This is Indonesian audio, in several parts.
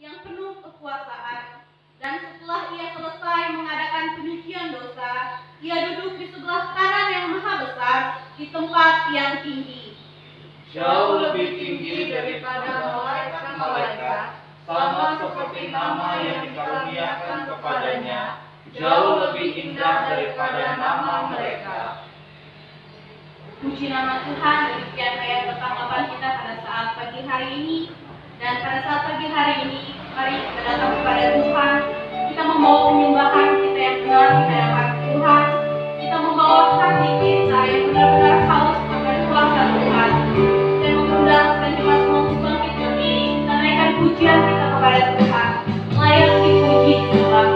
yang penuh kekuasaan. Dan setelah ia selesai mengadakan penyucian dosa, ia duduk di sebelah kanan yang maha besar di tempat yang tinggi. Jauh lebih tinggi daripada malaikat-malaikat, sama seperti nama yang dikaruniakan kepadanya, jauh lebih indah daripada nama mereka. Puji nama Tuhan, demikian ayat pertama kita pada saat pagi hari ini. Dan pada saat pagi hari ini, mari kita datang kepada Tuhan. Kita membawa penyembahan kita yang benar di hadapan Tuhan. Kita membawa hati kita yang benar-benar haus akan kuasa Tuhan. Dan mengundang dan kita semua untuk bangkit berdiri, kita naikkan pujian kita kepada Tuhan. Layak dipuji Tuhan.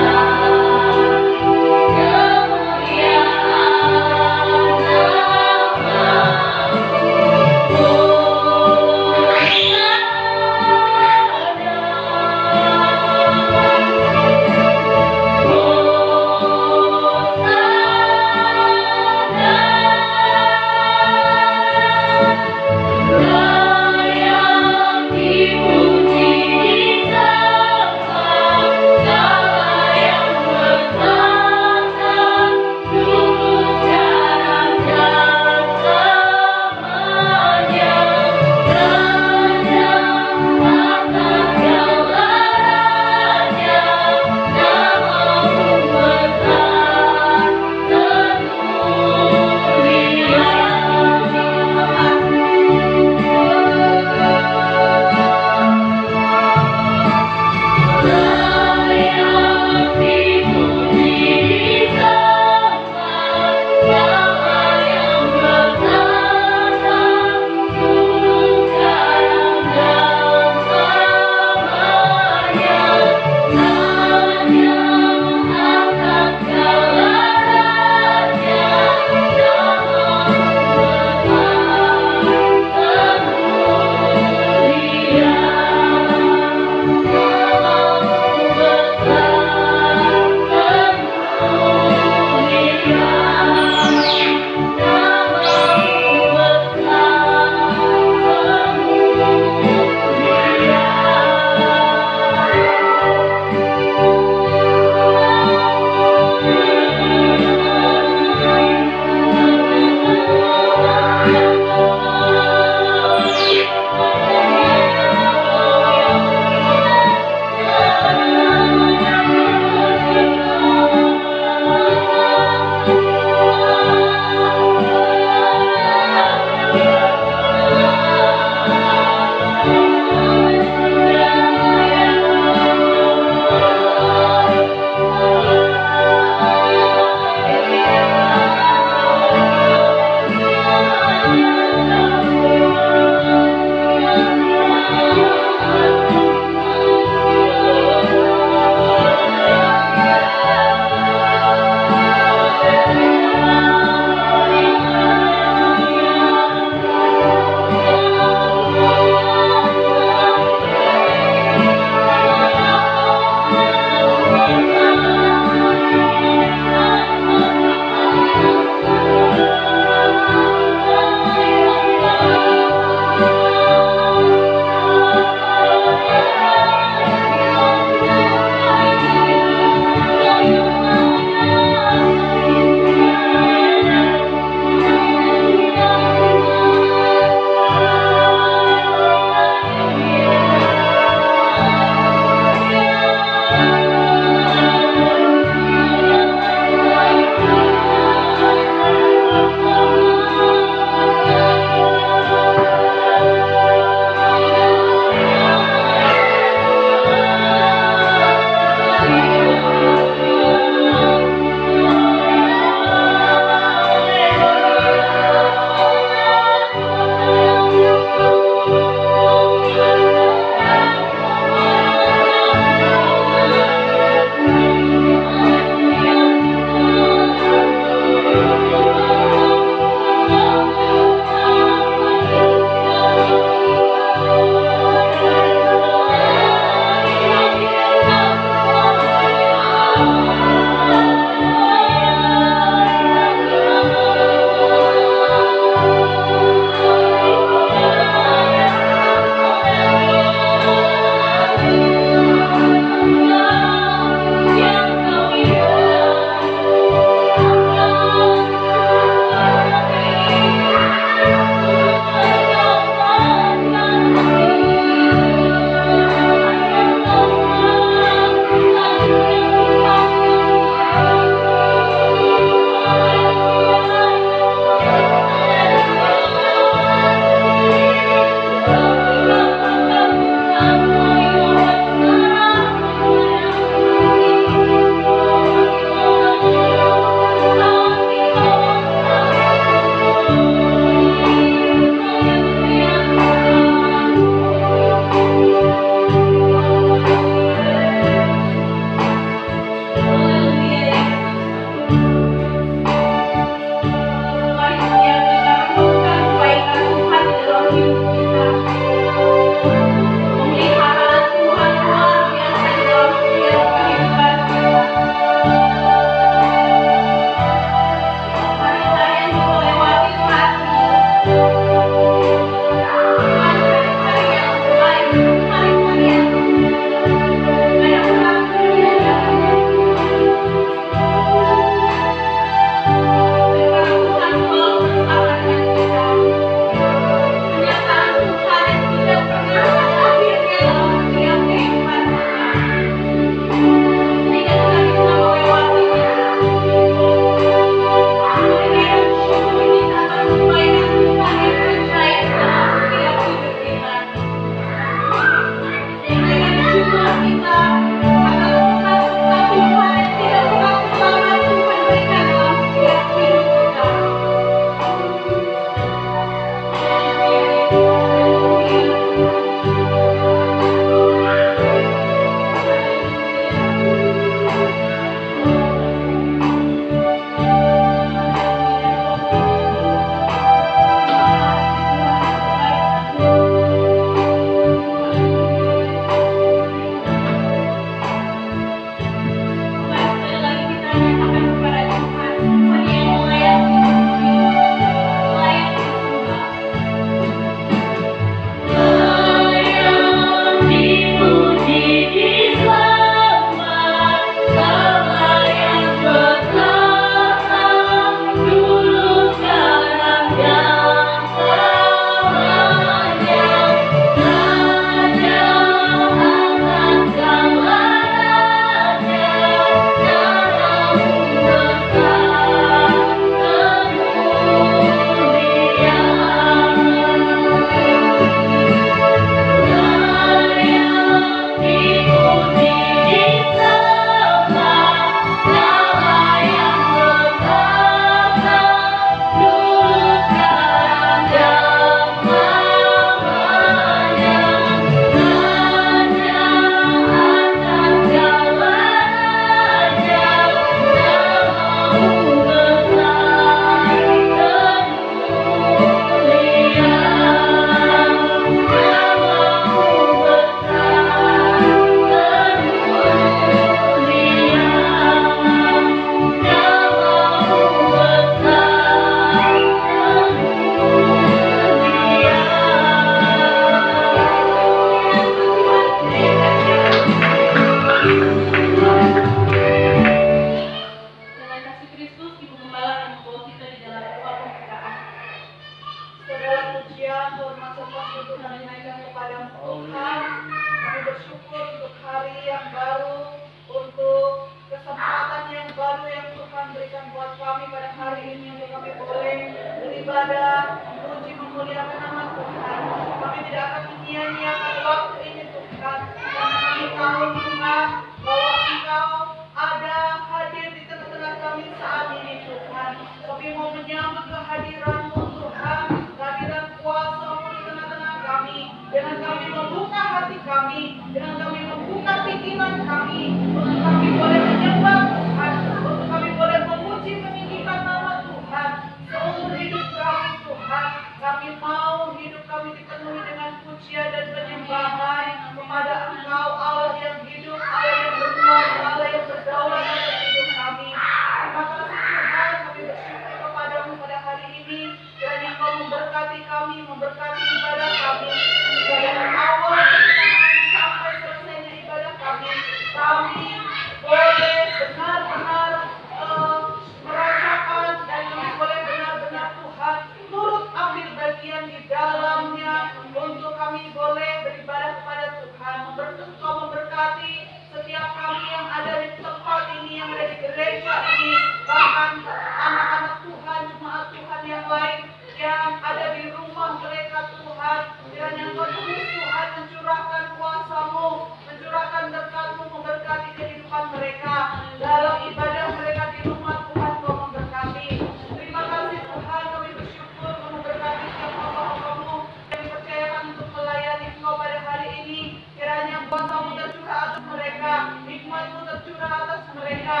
Tuhan, anak-anak Tuhan, jemaat Tuhan yang lain yang ada di rumah mereka Tuhan. Kiranya Engkau terus Tuhan mencurahkan kuasa-Mu, mencurahkan berkat-Mu, memberkati kehidupan mereka. Dalam ibadah mereka di rumah Tuhan, Kau memberkati. Terima kasih Tuhan, kami bersyukur Kau memberkati setiap hamba-hamba-Mu yang dipercayakan untuk melayani Engkau pada hari ini. Kiranya kuasa-Mu tercurah atas mereka, hikmat-Mu tercurah atas mereka.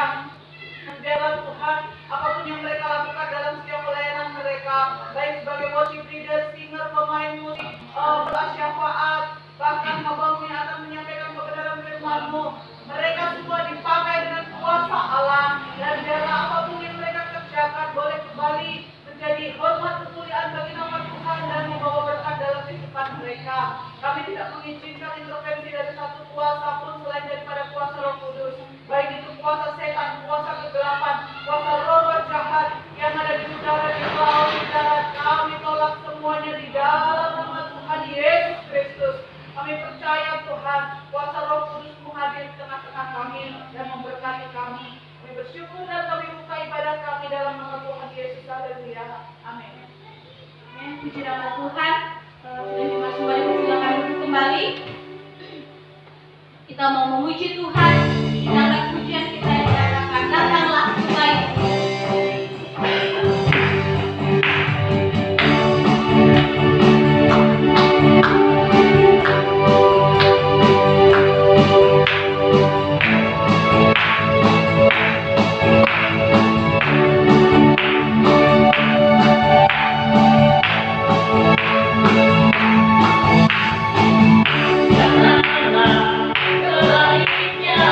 Biarlah Tuhan, apapun yang mereka lakukan dalam setiap pelayanan mereka, baik sebagai worship leader, singer, pemain musik, doa syafaat, bahkan hamba-Mu yang akan menyampaikan kebenaran firman-Mu, mereka semua dipakai dengan kuasa Allah. Dan biarlah apapun yang mereka kerjakan boleh kembali menjadi hormat kemuliaan bagi nama Tuhan dan membawa berkat dalam kehidupan mereka. Kami tidak mengizinkan intervensi dari satu kuasa pun selain daripada kuasa Roh Kudus, baik itu kuasa setan, kuasa kegelapan, kuasa roh jahat yang ada di udara, di laut, di darat. Kami tolak semuanya di dalam nama Tuhan Yesus Kristus. Kami percaya Tuhan, kuasa Roh Kudus-Mu hadir di tengah-tengah kami dan memberkati kami. Kami bersyukur dan kami buka ibadah kami dalam nama Tuhan Yesus. Haleluya. Amin. Amin. Puji nama Tuhan. Sudah dimasuk balik, silakan duduk kembali. Kita mau memuji Tuhan. Kita akan pujian kita yang dikatakan datanglah kembali. Janganlah kelainnya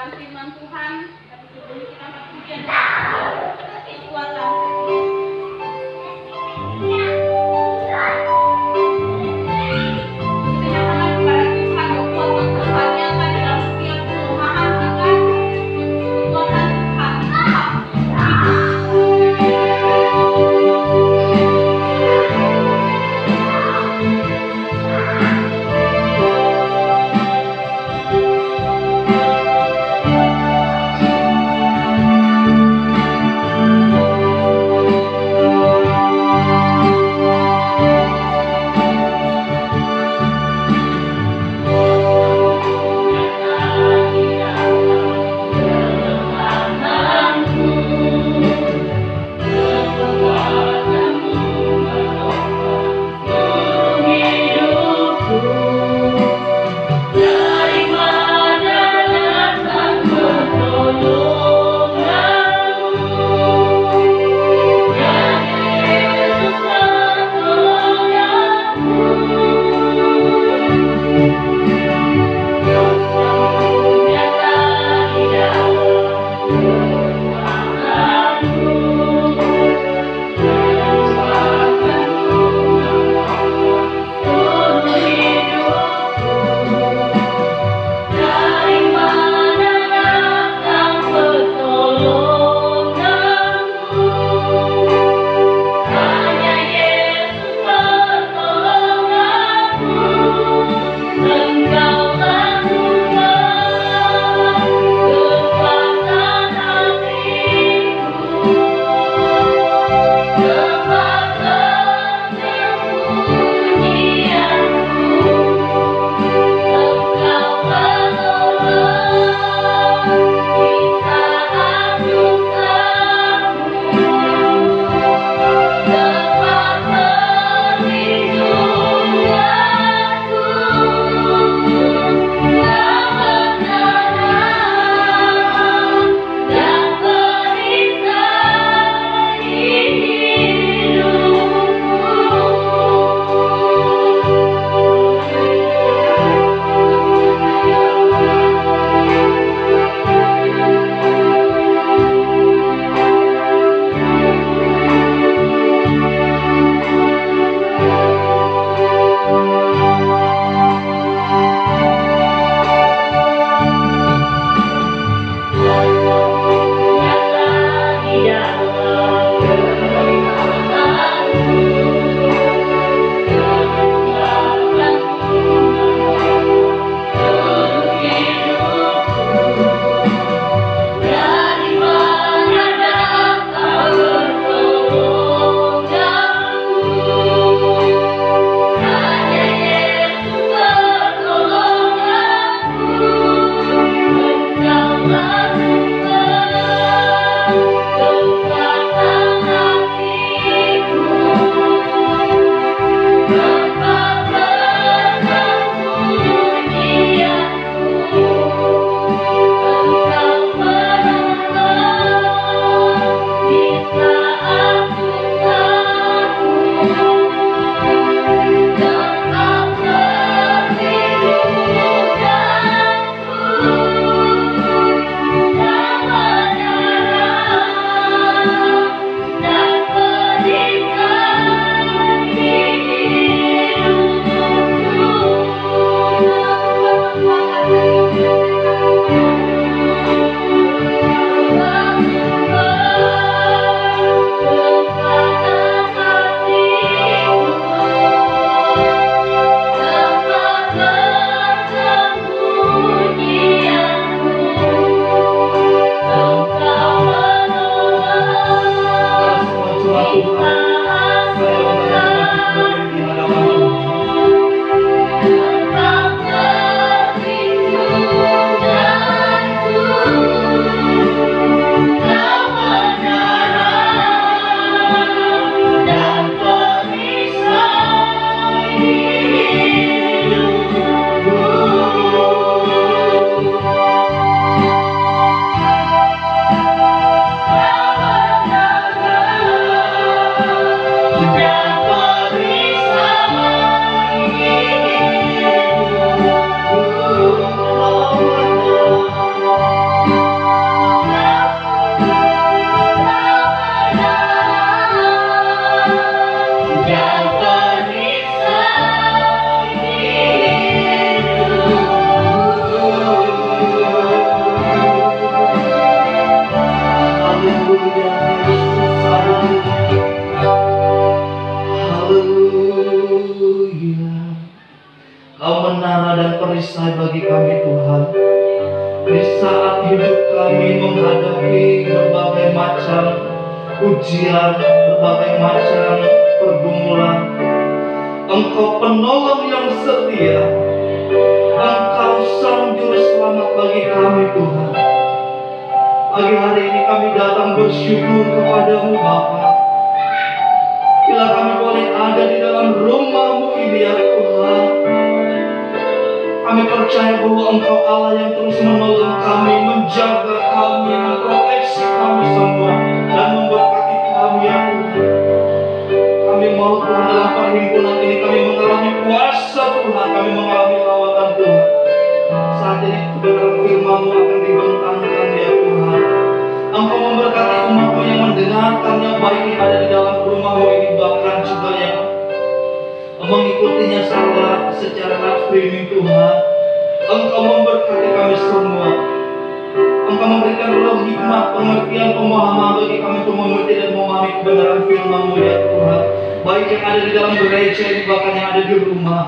akan firman Tuhan. Tapi sebelum kita masuk ujian, kekuatan saat hidup kami menghadapi berbagai macam ujian, berbagai macam pergumulan, Engkau penolong yang setia, Engkau sang juru selamat bagi kami Tuhan. Pagi hari ini kami datang bersyukur kepadamu Bapa. Bila kami boleh ada di dalam rumah-Mu ini ya Tuhan, kami percaya bahwa Engkau Allah yang terus menolong kami, menjaga kami, memproteksi kami semua, dan memberkati kami ya Tuhan. Kami mau Tuhan dalam perhimpunan ini kami mengalami kuasa Tuhan, kami mengalami lawatan Tuhan. Saat ini kebenaran firman-Mu akan dibentangkan ya Tuhan. Engkau memberkati umat-Mu yang mendengarkannya, baik yang ada di dalam rumah-Mu ini, bahkan juga yang mengikutinya secara live streaming Tuhan. Engkau memberkati kami semua. Engkau memberikan roh hikmat, pengertian, pemahaman bagi kami untuk mengerti dan memahami kebenaran firman-Mu ya Tuhan. Baik yang ada di dalam gereja ini, bahkan yang ada di rumah.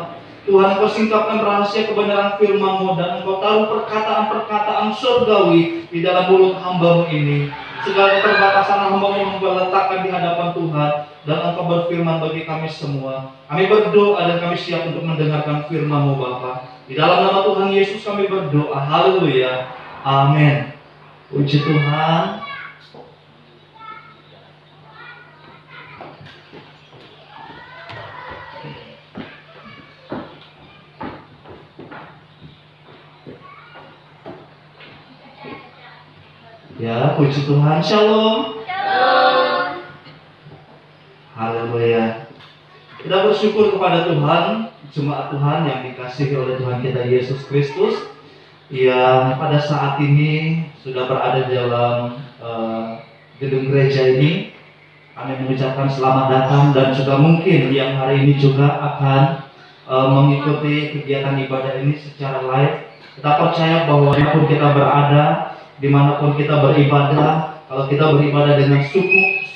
Tuhan, Engkau singkapkan rahasia kebenaran firman-Mu, dan Engkau taruh perkataan-perkataan surgawi di dalam mulut hamba-Mu ini. Segala keterbatasan hamba-Mu Engkau letakkan di hadapan Tuhan, dan Engkau berfirman bagi kami semua. Kami berdoa dan kami siap untuk mendengarkan firman-Mu Bapa. Di dalam nama Tuhan Yesus kami berdoa. Haleluya. Amin. Puji Tuhan. Ya, puji Tuhan. Shalom. Shalom. Haleluya. Kita bersyukur kepada Tuhan, jemaat Tuhan yang dikasihi oleh Tuhan kita Yesus Kristus, yang pada saat ini sudah berada di dalam gedung gereja ini. Kami mengucapkan selamat datang, dan juga mungkin yang hari ini juga akan mengikuti kegiatan ibadah ini secara live. Kita percaya bahwa dimanapun kita berada, dimanapun kita beribadah, kalau kita beribadah dengan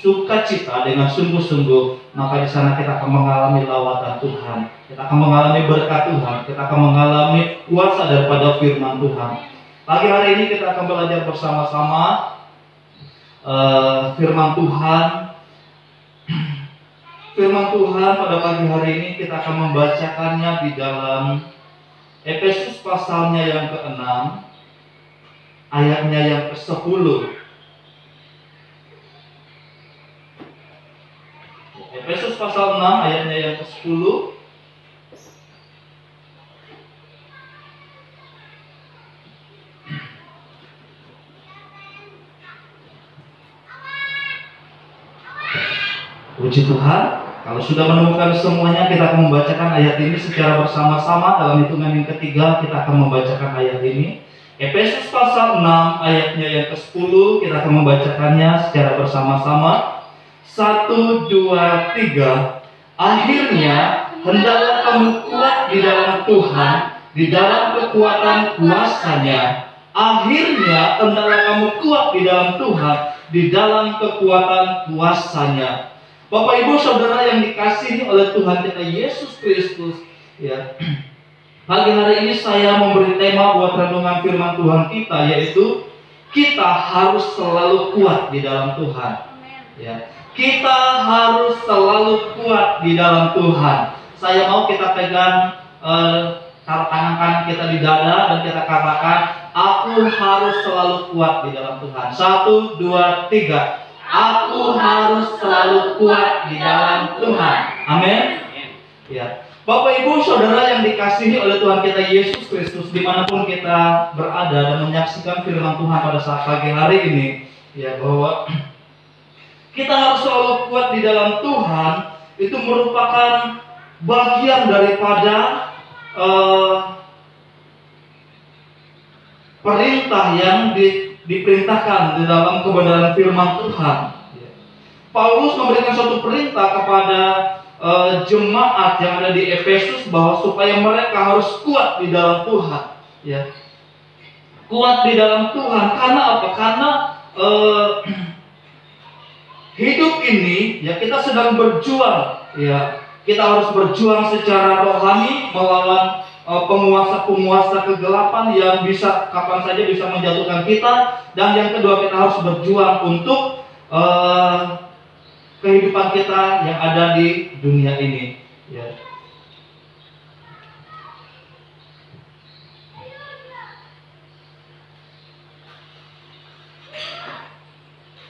sukacita, dengan sungguh-sungguh, maka di sana kita akan mengalami lawatan Tuhan, kita akan mengalami berkat Tuhan, kita akan mengalami kuasa daripada firman Tuhan. Pagi hari ini kita akan belajar bersama-sama firman Tuhan. Firman Tuhan pada pagi hari ini kita akan membacakannya di dalam Efesus pasalnya yang ke-6, ayatnya yang ke-10. Efesus pasal 6 ayatnya yang ke-10. Puji Tuhan. Kalau sudah menemukan semuanya, kita akan membacakan ayat ini secara bersama-sama. Dalam hitungan yang ketiga kita akan membacakan ayat ini. Efesus pasal 6 ayatnya yang ke-10, kita akan membacakannya secara bersama-sama. 1, 2, 3. Akhirnya hendaklah kamu kuat di dalam Tuhan, di dalam kekuatan kuasa-Nya. Akhirnya hendaklah kamu kuat di dalam Tuhan, di dalam kekuatan kuasa-Nya. Bapak Ibu Saudara yang dikasihi oleh Tuhan kita Yesus Kristus, ya. Pagi hari ini saya memberi tema buat renungan firman Tuhan kita, yaitu kita harus selalu kuat di dalam Tuhan. Ya. Kita harus selalu kuat di dalam Tuhan. Saya mau kita pegang taruh tangan kanan kita di dada dan kita katakan, aku harus selalu kuat di dalam Tuhan. 1, 2, 3. Aku harus selalu kuat di dalam Tuhan. Amin. Ya. Bapak Ibu Saudara yang dikasihi oleh Tuhan kita Yesus Kristus, dimanapun kita berada dan menyaksikan firman Tuhan pada saat pagi hari ini, ya, bahwa kita harus selalu kuat di dalam Tuhan. Itu merupakan bagian daripada perintah yang diperintahkan di dalam kebenaran firman Tuhan. Paulus memberikan suatu perintah kepada jemaat yang ada di Efesus, bahwa supaya mereka harus kuat di dalam Tuhan. Ya. Kuat di dalam Tuhan karena apa? Karena hidup ini, ya, kita sedang berjuang, ya. Kita harus berjuang secara rohani melawan penguasa-penguasa kegelapan yang bisa kapan saja bisa menjatuhkan kita. Dan yang kedua, kita harus berjuang untuk kehidupan kita yang ada di dunia ini. Ya.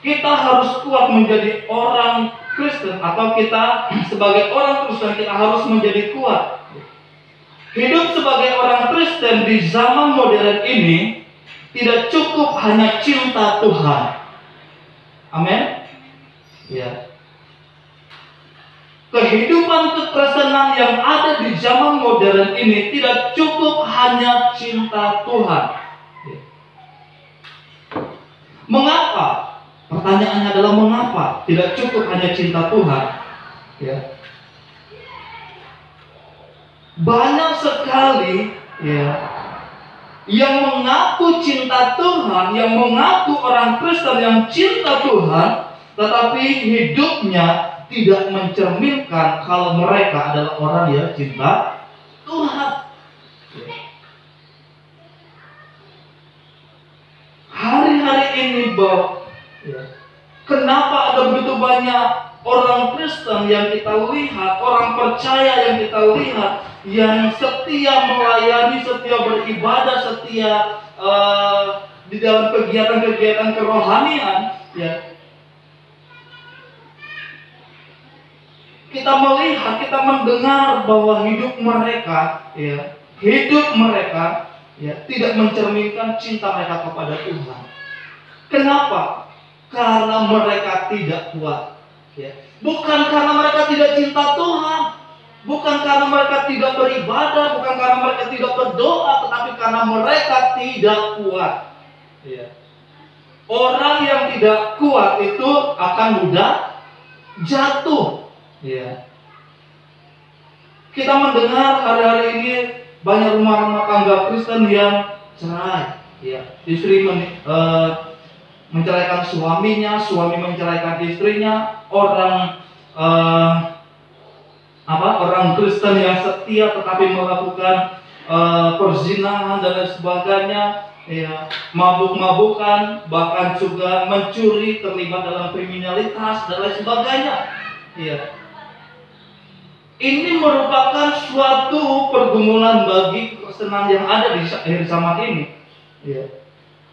Kita harus kuat menjadi orang Kristen, atau kita sebagai orang Kristen kita harus menjadi kuat. Hidup sebagai orang Kristen di zaman modern ini tidak cukup hanya cinta Tuhan. Amin. Ya. Kehidupan kekristenan yang ada di zaman modern ini tidak cukup hanya cinta Tuhan. Ya. Mengapa? Pertanyaannya adalah mengapa tidak cukup hanya cinta Tuhan? Ya. Banyak sekali ya yang mengaku cinta Tuhan, yang mengaku orang Kristen yang cinta Tuhan, tetapi hidupnya tidak mencerminkan kalau mereka adalah orang yang cinta Tuhan. Ya. Hari-hari ini ya, kenapa ada begitu banyak orang Kristen yang kita lihat, orang percaya yang kita lihat, yang setia melayani, setia beribadah, setia di dalam kegiatan-kegiatan kerohanian, ya. Kita melihat, kita mendengar bahwa hidup mereka, ya, tidak mencerminkan cinta mereka kepada Tuhan. Kenapa? Karena mereka tidak kuat. Ya. Bukan karena mereka tidak cinta Tuhan, bukan karena mereka tidak beribadah, bukan karena mereka tidak berdoa, tetapi karena mereka tidak kuat. Ya. Orang yang tidak kuat itu akan mudah jatuh. Ya. Kita mendengar hari-hari ini banyak rumah tangga Kristen yang cerai. Ya. Istri menceraikan suaminya, suami menceraikan istrinya, orang Kristen yang setia tetapi melakukan perzinahan dan lain sebagainya, ya, mabuk-mabukan, bahkan juga mencuri, terlibat dalam kriminalitas dan lain sebagainya. Ya. Ini merupakan suatu pergumulan bagi Kristenan yang ada di zaman ini. Ya.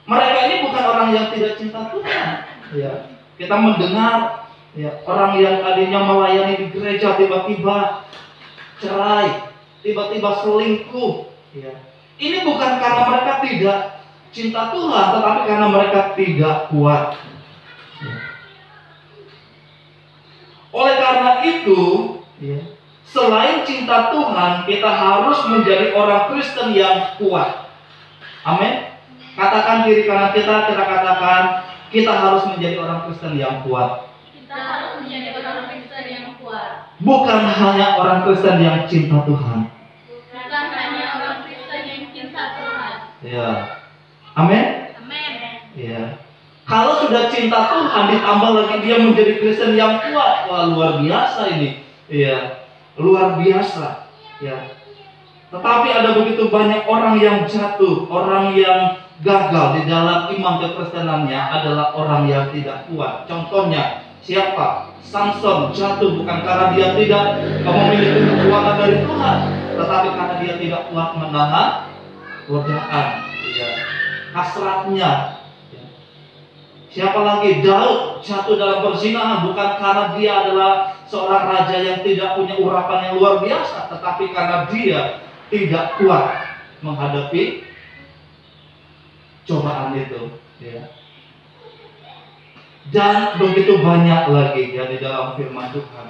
Mereka ini bukan orang yang tidak cinta Tuhan. Ya. Kita mendengar ya, orang yang tadinya melayani di gereja tiba-tiba cerai, tiba-tiba selingkuh. Ya. Ini bukan karena mereka tidak cinta Tuhan, tetapi karena mereka tidak kuat. Ya. Oleh karena itu, ya, selain cinta Tuhan, kita harus menjadi orang Kristen yang kuat. Amin. Katakan kiri kanan kita katakan, kita harus menjadi orang Kristen yang kuat. Kita harus menjadi orang Kristen yang kuat. Bukan hanya orang Kristen yang cinta Tuhan. Bukan hanya orang Kristen yang cinta Tuhan. Ya. Amin. Amin. Ya. Kalau sudah cinta Tuhan ditambah lagi dia menjadi Kristen yang kuat, wah luar biasa ini. Ya. Luar biasa. Ya. Tetapi ada begitu banyak orang yang jatuh, orang yang gagal di dalam iman kekristenannya adalah orang yang tidak kuat. Contohnya siapa? Samson jatuh bukan karena dia tidak memiliki kekuatan dari Tuhan, tetapi karena dia tidak kuat menahan godaan, ya, hasratnya. Ya. Siapa lagi? Daud jatuh dalam perzinahan bukan karena dia adalah seorang raja yang tidak punya urapan yang luar biasa, tetapi karena dia tidak kuat menghadapi cobaan itu, ya. Dan begitu banyak lagi ya di dalam firman Tuhan.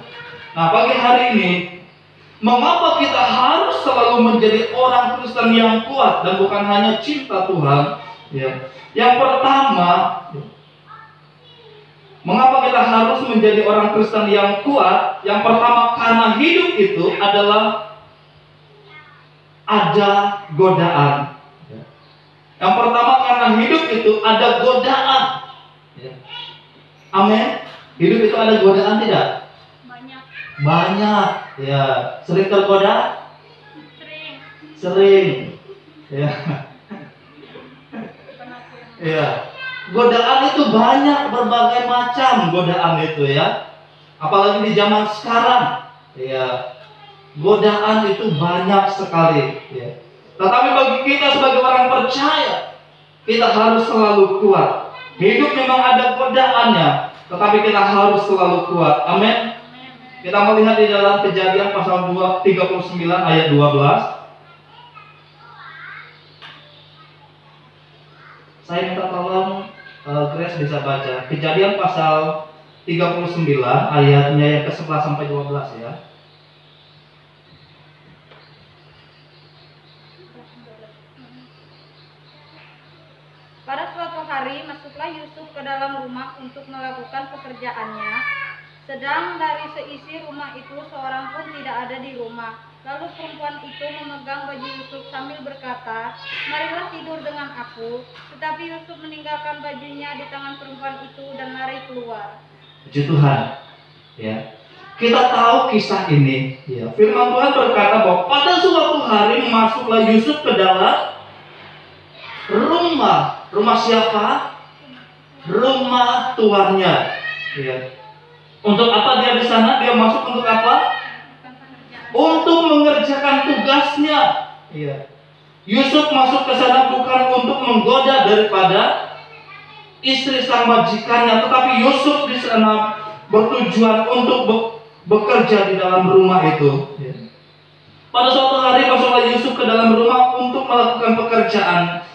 Nah, pagi hari ini, mengapa kita harus selalu menjadi orang Kristen yang kuat dan bukan hanya cinta Tuhan? Ya. Yang pertama, mengapa kita harus menjadi orang Kristen yang kuat? Yang pertama, karena hidup itu adalah ada godaan. Yang pertama, karena hidup itu ada godaan. Ya. Amin. Hidup itu ada godaan tidak? Banyak. Banyak. Ya. Sering tergoda? Sering. Sering. Ya. Ya. Godaan itu banyak, berbagai macam godaan itu ya. Apalagi di zaman sekarang. Ya. Godaan itu banyak sekali ya. Tetapi bagi kita sebagai orang percaya, kita harus selalu kuat. Hidup memang ada godaannya, tetapi kita harus selalu kuat. Amin. Kita melihat di dalam Kejadian pasal 39 ayat 12. Saya minta tolong Grace bisa baca Kejadian pasal 39 ayatnya yang ke-11 sampai 12 ya. Pada suatu hari masuklah Yusuf ke dalam rumah untuk melakukan pekerjaannya. Sedang dari seisi rumah itu seorang pun tidak ada di rumah. Lalu perempuan itu memegang baju Yusuf sambil berkata, "Marilah tidur dengan aku." Tetapi Yusuf meninggalkan bajunya di tangan perempuan itu dan lari keluar. Puji Tuhan. Ya. Kita tahu kisah ini. Ya. Firman Tuhan berkata bahwa pada suatu hari masuklah Yusuf ke dalam rumah. Rumah siapa? Rumah tuannya. Ya. Untuk apa dia di sana? Dia masuk untuk apa? Untuk mengerjakan tugasnya. Ya. Yusuf masuk ke sana bukan untuk menggoda daripada istri sang majikannya, tetapi Yusuf di sana bertujuan untuk bekerja di dalam rumah itu. Ya. Pada suatu hari masuklah Yusuf ke dalam rumah untuk melakukan pekerjaan.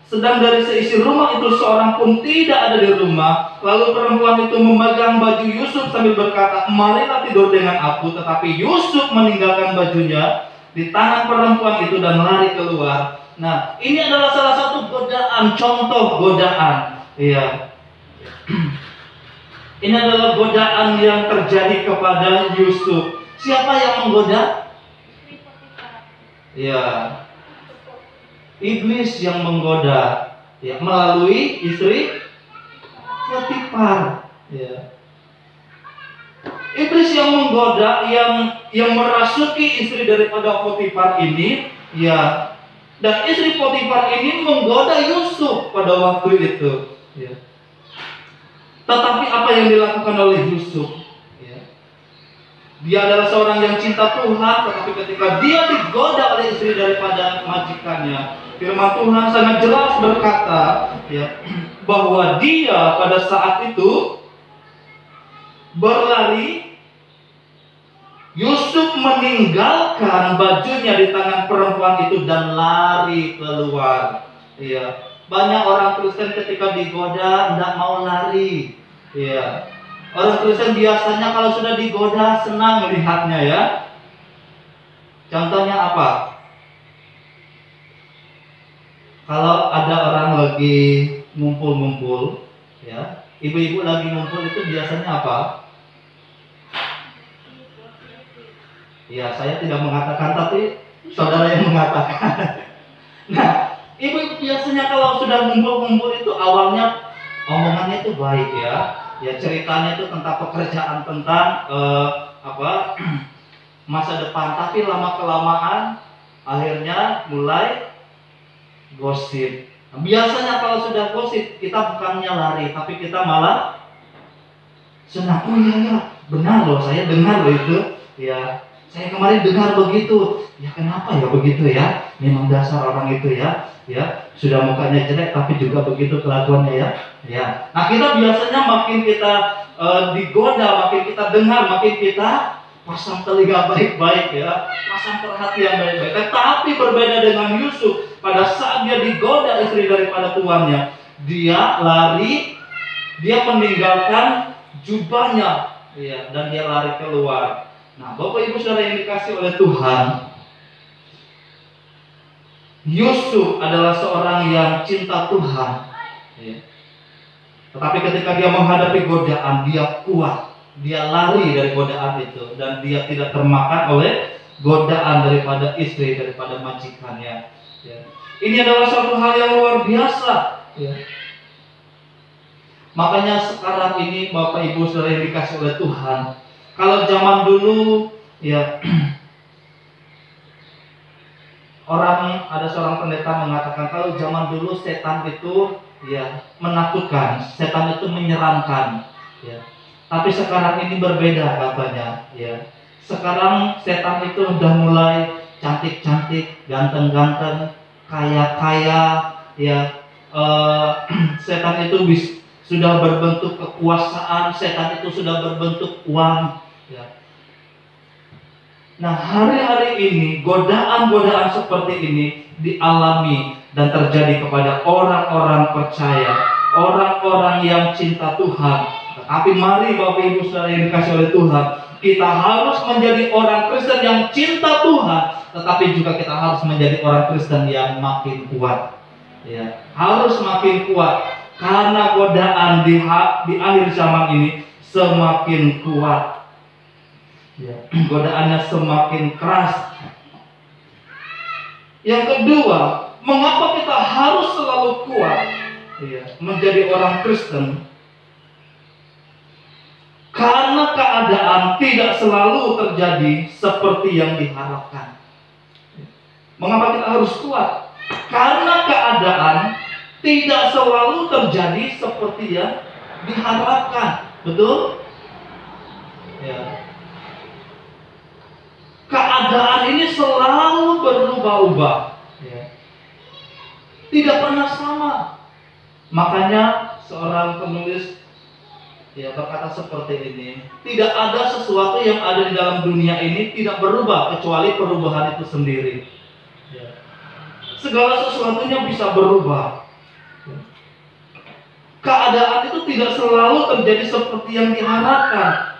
Sedang dari seisi rumah itu seorang pun tidak ada di rumah. Lalu perempuan itu memegang baju Yusuf sambil berkata, "Marilah tidur dengan aku." Tetapi Yusuf meninggalkan bajunya di tangan perempuan itu dan lari keluar. Nah, ini adalah salah satu godaan, contoh godaan. Iya. Ini adalah godaan yang terjadi kepada Yusuf. Siapa yang menggoda? Ya, iblis yang menggoda, ya, melalui istri Potifar. Ya. Iblis yang menggoda, yang merasuki istri daripada Potifar ini, ya. Dan istri Potifar ini menggoda Yusuf pada waktu itu. Ya. Tetapi apa yang dilakukan oleh Yusuf? Dia adalah seorang yang cinta Tuhan, tetapi ketika dia digoda oleh istri daripada majikannya, firman Tuhan sangat jelas berkata, ya, bahwa dia pada saat itu berlari. Yusuf meninggalkan bajunya di tangan perempuan itu dan lari keluar. Ya, banyak orang Kristen ketika digoda tidak mau lari. Ya. Orang Kristen biasanya kalau sudah digoda senang melihatnya ya. Contohnya apa? Kalau ada orang lagi ngumpul-ngumpul, ya, ibu-ibu lagi ngumpul itu biasanya apa? Ya, saya tidak mengatakan, tapi saudara yang mengatakan. Nah, ibu biasanya kalau sudah ngumpul-ngumpul itu awalnya omongannya itu baik ya. Ya, ceritanya itu tentang pekerjaan, tentang masa depan. Tapi lama kelamaan akhirnya mulai gosip. Nah, biasanya kalau sudah gosip kita bukannya lari, tapi kita malah senang. Oh iya, benar loh, saya dengar loh itu. Ya, saya kemarin dengar begitu. Ya kenapa ya begitu ya? Memang dasar orang itu ya. Ya, sudah mukanya jelek tapi juga begitu kelakuannya ya. Ya. Nah, kita biasanya makin kita digoda, makin kita dengar, makin kita pasang telinga baik-baik ya, pasang perhatian baik-baik. Tetapi berbeda dengan Yusuf, pada saat dia digoda istri daripada tuannya, dia lari, dia meninggalkan jubahnya, ya, dan dia lari keluar. Nah, Bapak Ibu Saudara yang dikasih oleh Tuhan, Yusuf adalah seorang yang cinta Tuhan, ya. Tetapi ketika dia menghadapi godaan, dia kuat, dia lari dari godaan itu, dan dia tidak termakan oleh godaan daripada istri, daripada majikannya. Ya. Ini adalah satu hal yang luar biasa. Ya. Makanya sekarang ini Bapak Ibu Saudara yang dikasih oleh Tuhan, kalau zaman dulu, ya, Ada seorang pendeta mengatakan kalau zaman dulu setan itu ya menakutkan, setan itu menyeramkan, ya. Tapi sekarang ini berbeda katanya, ya. Sekarang setan itu udah mulai cantik-cantik, ganteng-ganteng, kaya-kaya, ya. Setan itu sudah berbentuk kekuasaan, setan itu sudah berbentuk uang, ya. Nah, hari-hari ini godaan-godaan seperti ini dialami dan terjadi kepada orang-orang percaya, orang-orang yang cinta Tuhan. Tapi mari Bapak Ibu Saudara yang dikasih oleh Tuhan, kita harus menjadi orang Kristen yang cinta Tuhan, tetapi juga kita harus menjadi orang Kristen yang makin kuat. Ya, harus makin kuat karena godaan di akhir zaman ini semakin kuat. Ya, godaannya semakin keras. Yang kedua, mengapa kita harus selalu kuat, ya, menjadi orang Kristen? Karena keadaan tidak selalu terjadi seperti yang diharapkan. Mengapa kita harus kuat? Karena keadaan tidak selalu terjadi seperti yang diharapkan. Betul? Ya. Keadaan ini selalu berubah-ubah, ya. Tidak pernah sama. Makanya seorang penulis berkata seperti ini, tidak ada sesuatu yang ada di dalam dunia ini tidak berubah kecuali perubahan itu sendiri, ya. Segala sesuatunya bisa berubah, ya. Keadaan itu tidak selalu terjadi seperti yang diharapkan.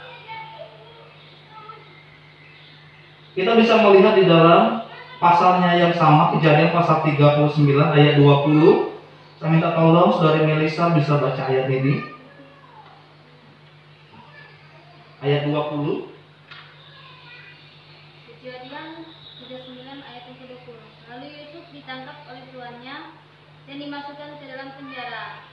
Kita bisa melihat di dalam pasalnya yang sama, Kejadian pasal 39 ayat 20. Saya minta tolong Saudari Melisa bisa baca ayat ini. Ayat 20. Kejadian 39 ayat yang ke-20. Lalu Yusuf ditangkap oleh tuannya dan dimasukkan ke dalam penjara,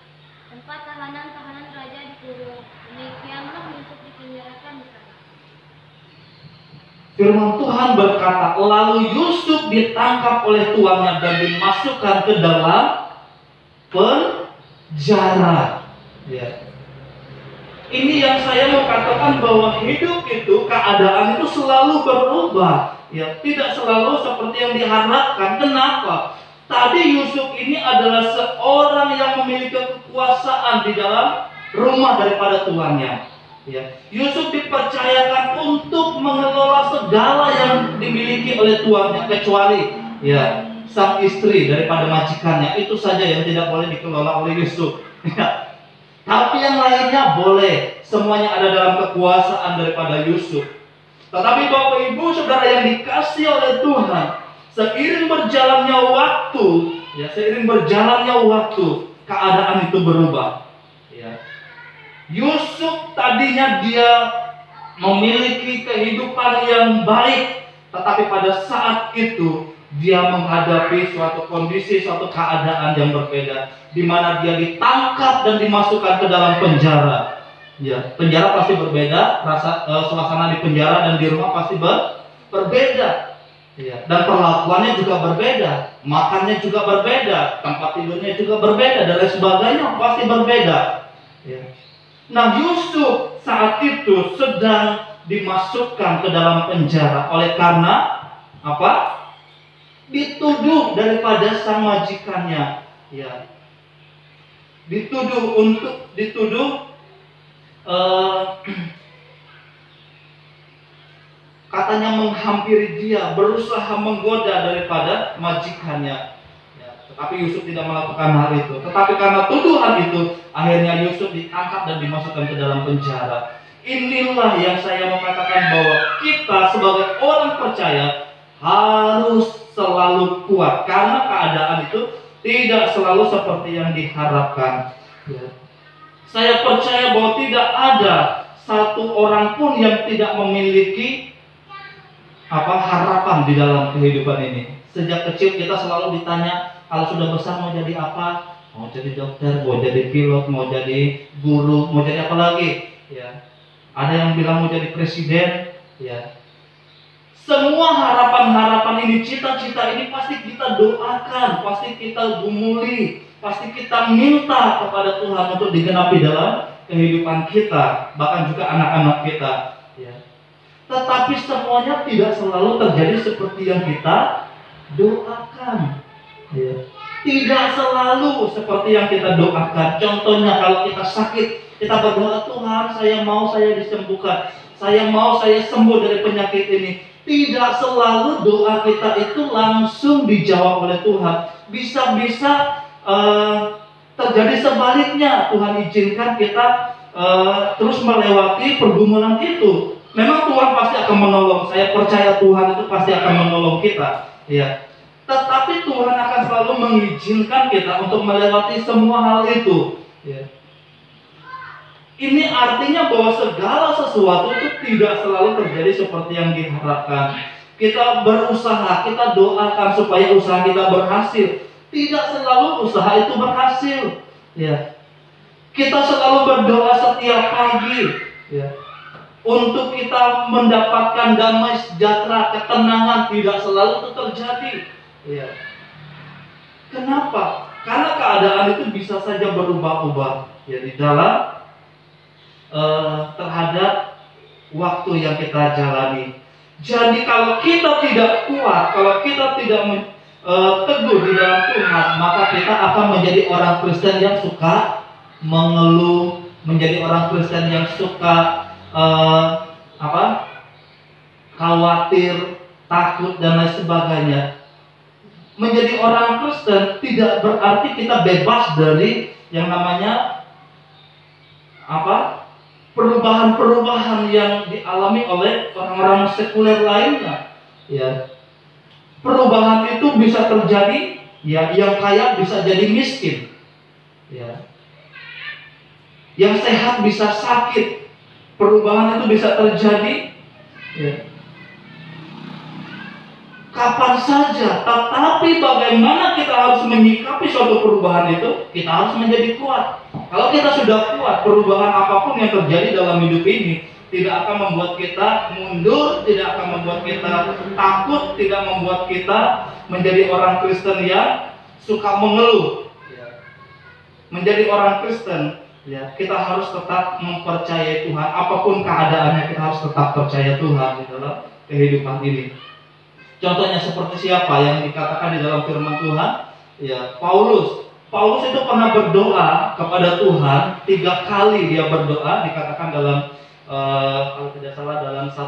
tempat tahanan raja dikurung. Demikianlah Yusuf dipenjarakan di sana. Firman Tuhan berkata, lalu Yusuf ditangkap oleh tuannya dan dimasukkan ke dalam penjara. Ya. Ini yang saya mau katakan bahwa hidup itu, keadaan itu selalu berubah. Ya, tidak selalu seperti yang diharapkan. Kenapa? Tadi Yusuf ini adalah seorang yang memiliki kekuasaan di dalam rumah daripada tuannya. Ya, Yusuf dipercayakan untuk mengelola segala yang dimiliki oleh tuannya, kecuali ya sang istri daripada majikannya, itu saja yang tidak boleh dikelola oleh Yusuf. Ya. Tapi yang lainnya boleh, semuanya ada dalam kekuasaan daripada Yusuf. Tetapi Bapak Ibu Saudara yang dikasih oleh Tuhan, seiring berjalannya waktu, keadaan itu berubah. Ya. Yusuf tadinya dia memiliki kehidupan yang baik, tetapi pada saat itu dia menghadapi suatu kondisi, suatu keadaan yang berbeda, di mana dia ditangkap dan dimasukkan ke dalam penjara. Ya, penjara pasti berbeda, suasana di penjara dan di rumah pasti berbeda. Ya, dan perlakuannya juga berbeda, makannya juga berbeda, tempat tidurnya juga berbeda, dan lain sebagainya pasti berbeda. Ya. Nah, Yusuf saat itu sedang dimasukkan ke dalam penjara oleh karena apa? Dituduh daripada sang majikannya, ya. Dituduh katanya menghampiri dia, berusaha menggoda daripada majikannya. Tapi Yusuf tidak melakukan hal itu. Tetapi karena tuduhan itu, akhirnya Yusuf diangkat dan dimasukkan ke dalam penjara. Inilah yang saya mau katakan bahwa kita sebagai orang percaya harus selalu kuat, karena keadaan itu tidak selalu seperti yang diharapkan. Saya percaya bahwa tidak ada satu orang pun yang tidak memiliki harapan di dalam kehidupan ini. Sejak kecil kita selalu ditanya, kalau sudah besar mau jadi apa? Mau jadi dokter, mau jadi pilot, mau jadi guru, mau jadi apa lagi? Ya. Ada yang bilang mau jadi presiden. Ya. Semua harapan-harapan ini, cita-cita ini pasti kita doakan, pasti kita gumuli, pasti kita minta kepada Tuhan untuk digenapi dalam kehidupan kita, bahkan juga anak-anak kita. Ya. Tetapi semuanya tidak selalu terjadi seperti yang kita doakan. Ya. Tidak selalu seperti yang kita doakan. Contohnya kalau kita sakit, kita berdoa, Tuhan saya mau saya disembuhkan, saya mau saya sembuh dari penyakit ini. Tidak selalu doa kita itu langsung dijawab oleh Tuhan. Bisa-bisa terjadi sebaliknya. Tuhan izinkan kita terus melewati pergumulan itu. Memang Tuhan pasti akan menolong. Saya percaya Tuhan itu pasti akan menolong kita. Ya. Tetapi Tuhan akan selalu mengizinkan kita untuk melewati semua hal itu. Ya. Ini artinya bahwa segala sesuatu itu tidak selalu terjadi seperti yang diharapkan. Kita berusaha, kita doakan supaya usaha kita berhasil. Tidak selalu usaha itu berhasil. Ya. Kita selalu berdoa setiap pagi, ya, untuk kita mendapatkan damai sejahtera, ketenangan. Tidak selalu itu terjadi. Ya. Kenapa? Karena keadaan itu bisa saja berubah-ubah. Ya, di dalam terhadap waktu yang kita jalani. Jadi kalau kita tidak kuat, kalau kita tidak teguh di dalam Tuhan, maka kita akan menjadi orang Kristen yang suka mengeluh, menjadi orang Kristen yang suka khawatir, takut dan lain sebagainya. Menjadi orang Kristen tidak berarti kita bebas dari yang namanya perubahan-perubahan yang dialami oleh orang-orang sekuler lainnya. Ya. Perubahan itu bisa terjadi, ya, yang kaya bisa jadi miskin. Ya. Yang sehat bisa sakit. Perubahan itu bisa terjadi, ya, kapan saja. Tetapi bagaimana kita harus menyikapi suatu perubahan itu? Kita harus menjadi kuat. Kalau kita sudah kuat, perubahan apapun yang terjadi dalam hidup ini tidak akan membuat kita mundur, tidak akan membuat kita takut, tidak membuat kita menjadi orang Kristen yang suka mengeluh. Menjadi orang Kristen, ya, kita harus tetap mempercayai Tuhan. Apapun keadaannya, kita harus tetap percaya Tuhan di dalam kehidupan ini. Contohnya seperti siapa yang dikatakan di dalam firman Tuhan? Ya, Paulus. Paulus itu pernah berdoa kepada Tuhan 3 kali. Dia berdoa, dikatakan dalam kalau tidak salah dalam 1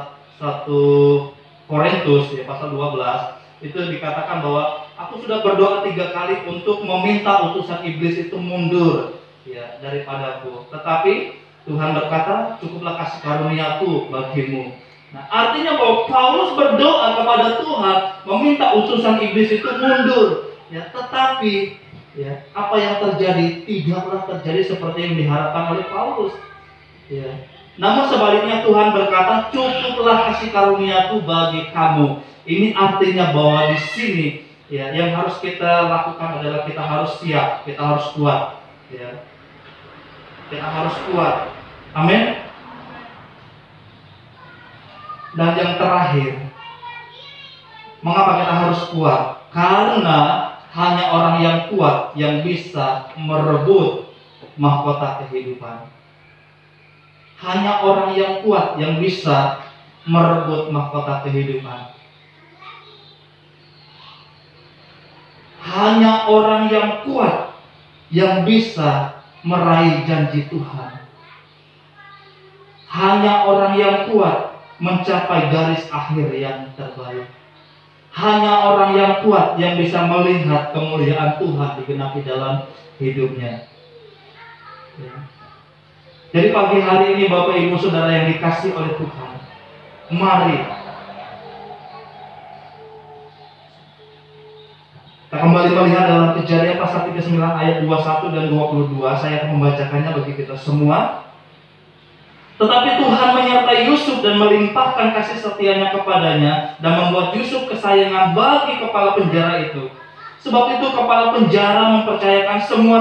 Korintus ya, pasal 12 itu dikatakan bahwa aku sudah berdoa 3 kali untuk meminta utusan iblis itu mundur, ya, daripadaku. Tetapi Tuhan berkata, cukuplah kasih karuniaku bagimu. Nah, artinya bahwa Paulus berdoa kepada Tuhan meminta utusan iblis itu mundur, ya, tetapi, ya, apa yang terjadi tidaklah terjadi seperti yang diharapkan oleh Paulus. Ya. Namun sebaliknya Tuhan berkata, cukuplah kasih karuniaku bagi kamu. Ini artinya bahwa di sini, ya, yang harus kita lakukan adalah kita harus siap, kita harus kuat, ya. Kita harus kuat. Amin. Dan yang terakhir, mengapa kita harus kuat? Karena hanya orang yang kuat yang bisa merebut mahkota kehidupan. Hanya orang yang kuat yang bisa merebut mahkota kehidupan. Hanya orang yang kuat yang bisa meraih janji Tuhan. Hanya orang yang kuat mencapai garis akhir yang terbaik. Hanya orang yang kuat yang bisa melihat kemuliaan Tuhan digenapi dalam hidupnya. Ya. Jadi pagi hari ini Bapak Ibu Saudara yang dikasih oleh Tuhan, mari kita kembali melihat dalam Kejadian pasal 39 ayat 21 dan 22. Saya akan membacakannya bagi kita semua. Tetapi Tuhan menyertai Yusuf dan melimpahkan kasih setianya kepadanya dan membuat Yusuf kesayangan bagi kepala penjara itu. Sebab itu kepala penjara mempercayakan semua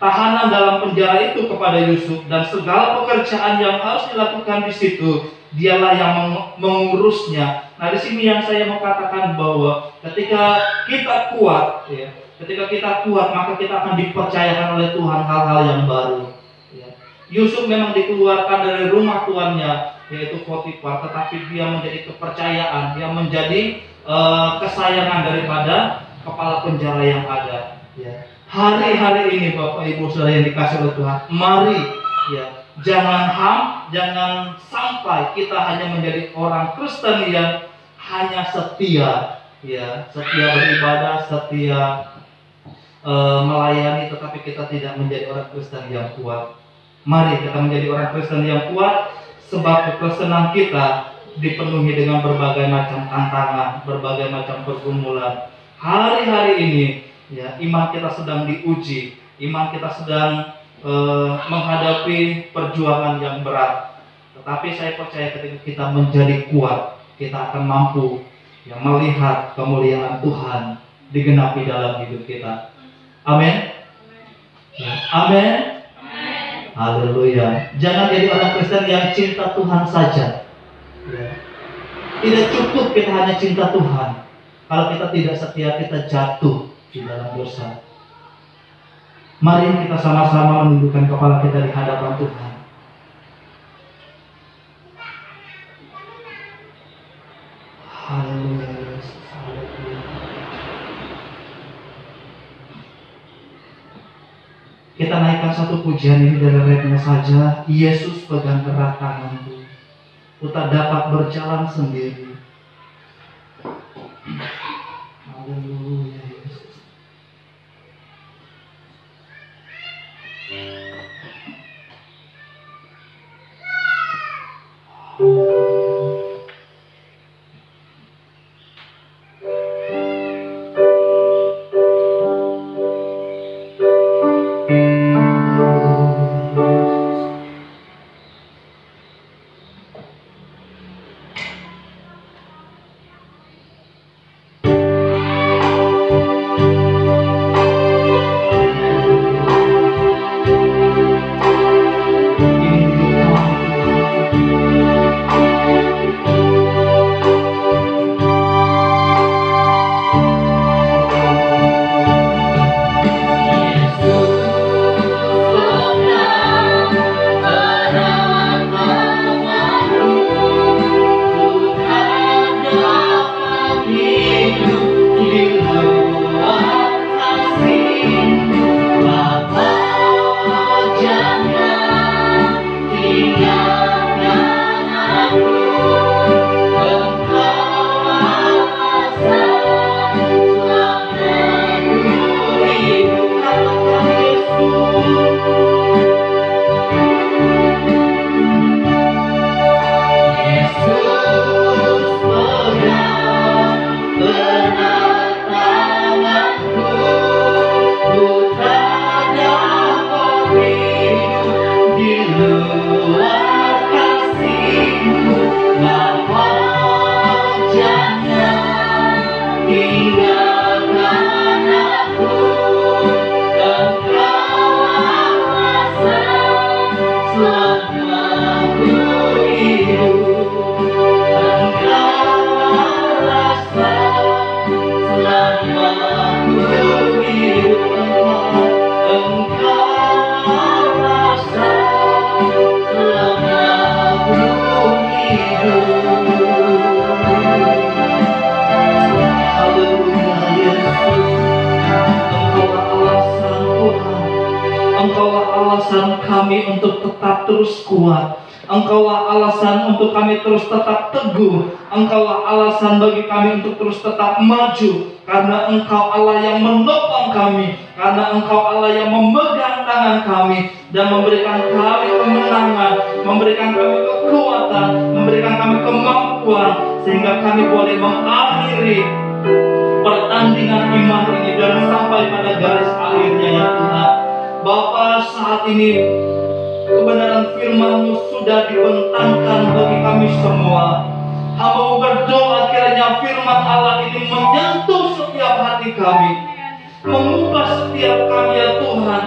tahanan dalam penjara itu kepada Yusuf, dan segala pekerjaan yang harus dilakukan di situ dialah yang mengurusnya. Nah, di sini yang saya mau katakan bahwa ketika kita kuat, ya, ketika kita kuat, maka kita akan dipercayakan oleh Tuhan hal-hal yang baru. Ya. Yusuf memang dikeluarkan dari rumah tuannya, yaitu Potifar, tetapi dia menjadi kepercayaan, dia menjadi kesayangan daripada kepala penjara yang ada. Ya. Hari-hari ini Bapak Ibu Saudara yang dikasih oleh Tuhan, mari ya, jangan sampai kita hanya menjadi orang Kristen yang hanya setia, ya, setia beribadah, setia melayani, tetapi kita tidak menjadi orang Kristen yang kuat. Mari kita menjadi orang Kristen yang kuat, sebab kekristenan kita dipenuhi dengan berbagai macam tantangan, berbagai macam pergumulan. Hari-hari ini ya, iman kita sedang diuji, iman kita sedang menghadapi perjuangan yang berat. Tetapi saya percaya ketika kita menjadi kuat, kita akan mampu ya, melihat kemuliaan Tuhan digenapi dalam hidup kita. Amin. Ya, amin. Haleluya. Jangan jadi orang Kristen yang cinta Tuhan saja. Ya. Tidak cukup kita hanya cinta Tuhan. Kalau kita tidak setia, kita jatuh di dalam dosa. Mari kita sama-sama menundukkan kepala kita di hadapan Tuhan. Haleluya. Kita naikkan satu pujian ini dari refnya saja. Yesus pegang erat tanganku, ku tak dapat berjalan sendiri. Haleluya. Kami untuk tetap terus kuat. Engkaulah alasan untuk kami terus tetap teguh. Engkaulah alasan bagi kami untuk terus tetap maju. Karena Engkau Allah yang menopang kami. Karena Engkau Allah yang memegang tangan kami dan memberikan kami kemenangan, memberikan kami kekuatan, memberikan kami kemampuan, sehingga kami boleh mengakhiri pertandingan iman ini dan sampai pada garis akhirnya, ya Tuhan. Bapa, saat ini kebenaran firman-Mu sudah dibentangkan bagi kami semua. Hamba berdoa kiranya firman Allah ini menyentuh setiap hati kami, mengubah setiap kami, ya Tuhan.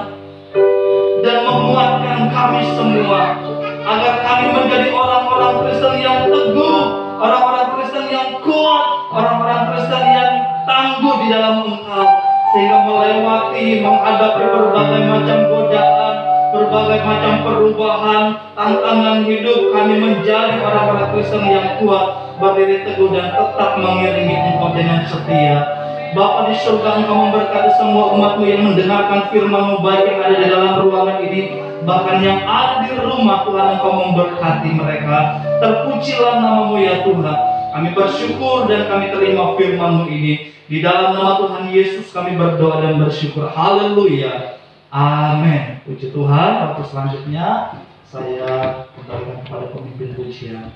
kami semua, agar kami menjadi orang-orang Kristen yang teguh, orang-orang Kristen yang kuat, orang-orang Kristen yang tangguh di dalam Engkau, sehingga melewati, menghadapi berbagai macam godaan, berbagai macam perubahan, tantangan hidup, kami menjadi orang-orang Kristen yang kuat, berdiri teguh dan tetap mengiringi Engkau dengan setia. Bapa di surga, Engkau memberkati semua umat-Mu yang mendengarkan firman-Mu, baik yang ada di dalam ruangan ini, bahkan yang ada di rumah. Tuhan, Engkau memberkati mereka. Terpujilah nama-Mu ya Tuhan. Kami bersyukur dan kami terima firman-Mu ini. Di dalam nama Tuhan Yesus kami berdoa dan bersyukur. Haleluya. Amin. Puji Tuhan. Waktu selanjutnya saya kembalikan kepada pemimpin pujian.